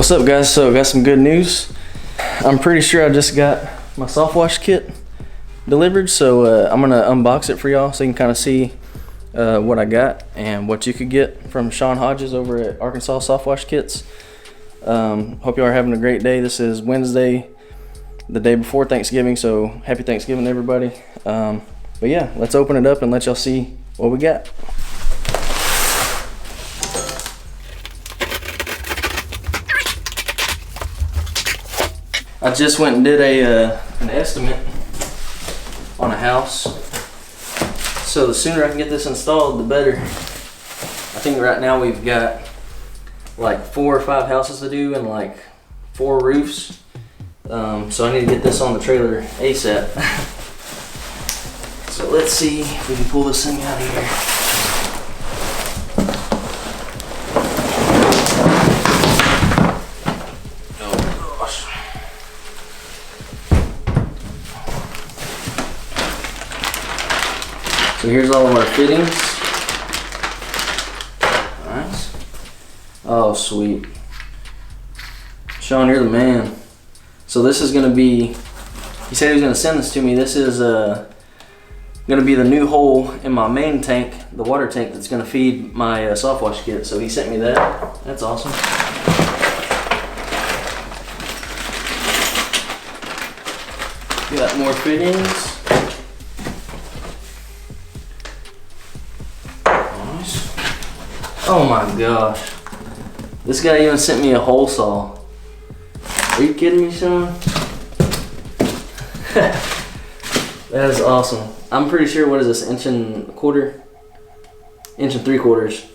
What's up, guys? So I got some good news. I'm pretty sure I just got my Softwash kit delivered, so I'm gonna unbox it for y'all so you can kind of see what I got and what you could get from Sean Hodges over at Arkansas Softwash Kits. Hope y'all are having a great day. This is Wednesday, the day before Thanksgiving, so happy Thanksgiving, everybody. But yeah, let's open it up and let y'all see what we got. I just went and did an estimate on a house. So the sooner I can get this installed, the better. I think right now we've got like 4 or 5 houses to do and like 4 roofs. So I need to get this on the trailer ASAP. So let's see if we can pull this thing out of here. So here's all of our fittings. Nice. Oh, sweet. Sean, you're the man. So this is gonna be, he said he was gonna send this to me. This is gonna be the new hole in my main tank, the water tank that's gonna feed my Softwash kit. So he sent me that. That's awesome. Got more fittings. Oh my gosh. This guy even sent me a hole saw. Are you kidding me, Sean? That is awesome. I'm pretty sure, what is this, 1 1/4? 1 3/4.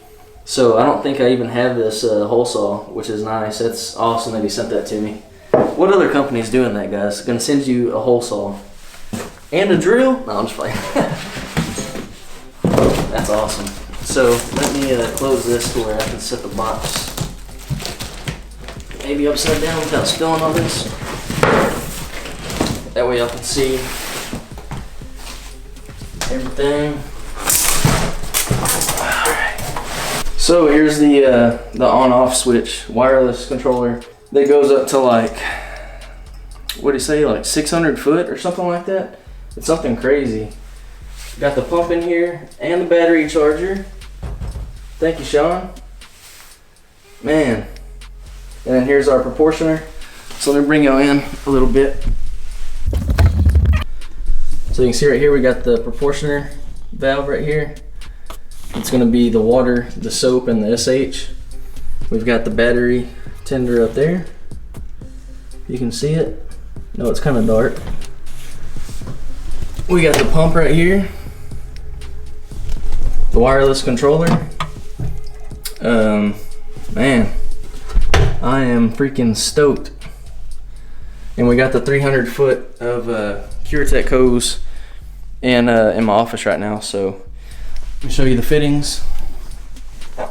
So I don't think I even have this hole saw, which is nice. That's awesome that he sent that to me. What other company is doing that, guys? Gonna send you a hole saw. And a drill? No, I'm just playing. That's awesome. So let me close this to where I can set the box maybe upside down without spilling all this. That way y'all can see everything. Alright. So here's the on-off switch, wireless controller that goes up to like, what do you say, like 600 foot or something like that? It's something crazy. Got the pump in here and the battery charger. Thank you, Sean. Man. And then here's our proportioner. So let me bring you in a little bit. So you can see right here we got the proportioner valve right here. It's gonna be the water, the soap, and the SH. We've got the battery tender up there. You can see it. No, it's kind of dark. We got the pump right here. The wireless controller. Man, I am freaking stoked. And we got the 300 foot of CureTech hose in my office right now. So let me show you the fittings. So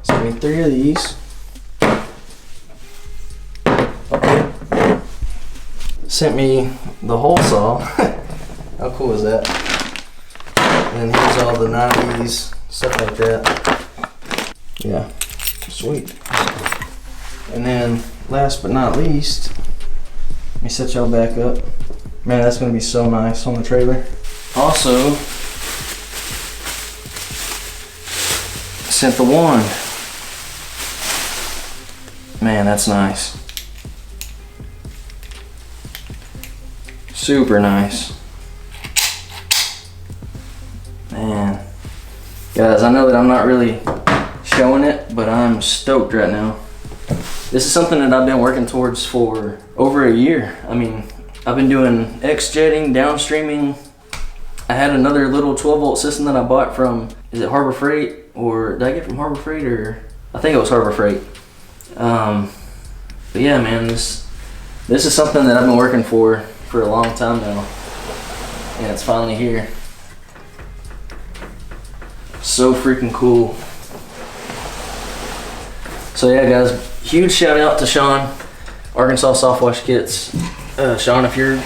I need 3 of these. Okay. Sent me the hole saw. How cool is that? And here's all the 90s, stuff like that. Yeah, sweet. And then last but not least, let me set y'all back up. Man, that's gonna be so nice on the trailer. Also, sent the wand. Man, that's nice. Super nice. Man, guys, I know that I'm not really showing it, but I'm stoked right now. This is something that I've been working towards for over a year. I mean, I've been doing X-jetting, downstreaming. I had another little 12-volt system that I bought from, is it Harbor Freight? Or did I get it from Harbor Freight? Or I think it was Harbor Freight. But yeah, man, this is something that I've been working for a long time now. And it's finally here. So freaking cool. So yeah, guys, huge shout out to Sean, Arkansas Softwash Kits. Sean, if you're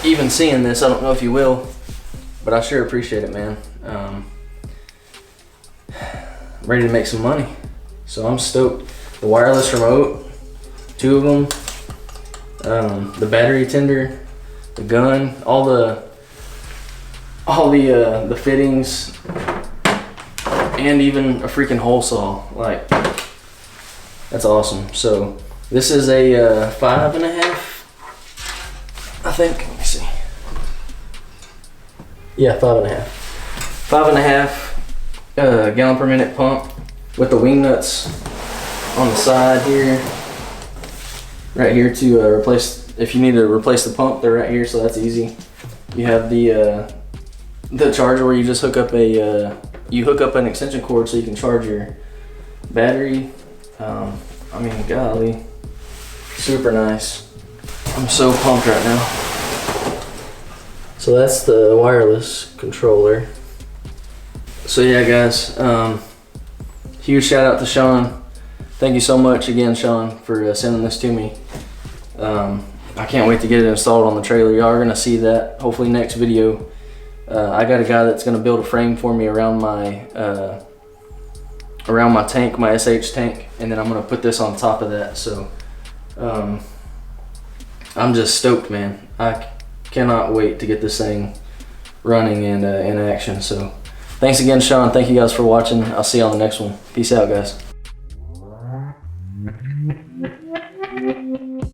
even seeing this, I don't know if you will, but I sure appreciate it, man. I'm ready to make some money, so I'm stoked. the wireless remote, 2 of them, the battery tender, the gun, all the fittings, and even a freaking hole saw. Like, that's awesome. So this is a 5.5, I think. Let me see. Yeah, 5.5. 5.5 gallon per minute pump with the wing nuts on the side here, right here to replace. If you need to replace the pump, they're right here, so that's easy. You have the charger where you just hook up an extension cord so you can charge your battery. I mean, golly, super nice. I'm so pumped right now. So that's the wireless controller. So yeah, guys, huge shout out to Sean. Thank you so much again, Sean, for sending this to me. I can't wait to get it installed on the trailer. Y'all are gonna see that hopefully next video. I got a guy that's gonna build a frame for me around my tank, my SH tank, and then I'm gonna put this on top of that. So I'm just stoked, man. I cannot wait to get this thing running and in action. So thanks again, Sean. Thank you guys for watching. I'll see you on the next one. Peace out, guys.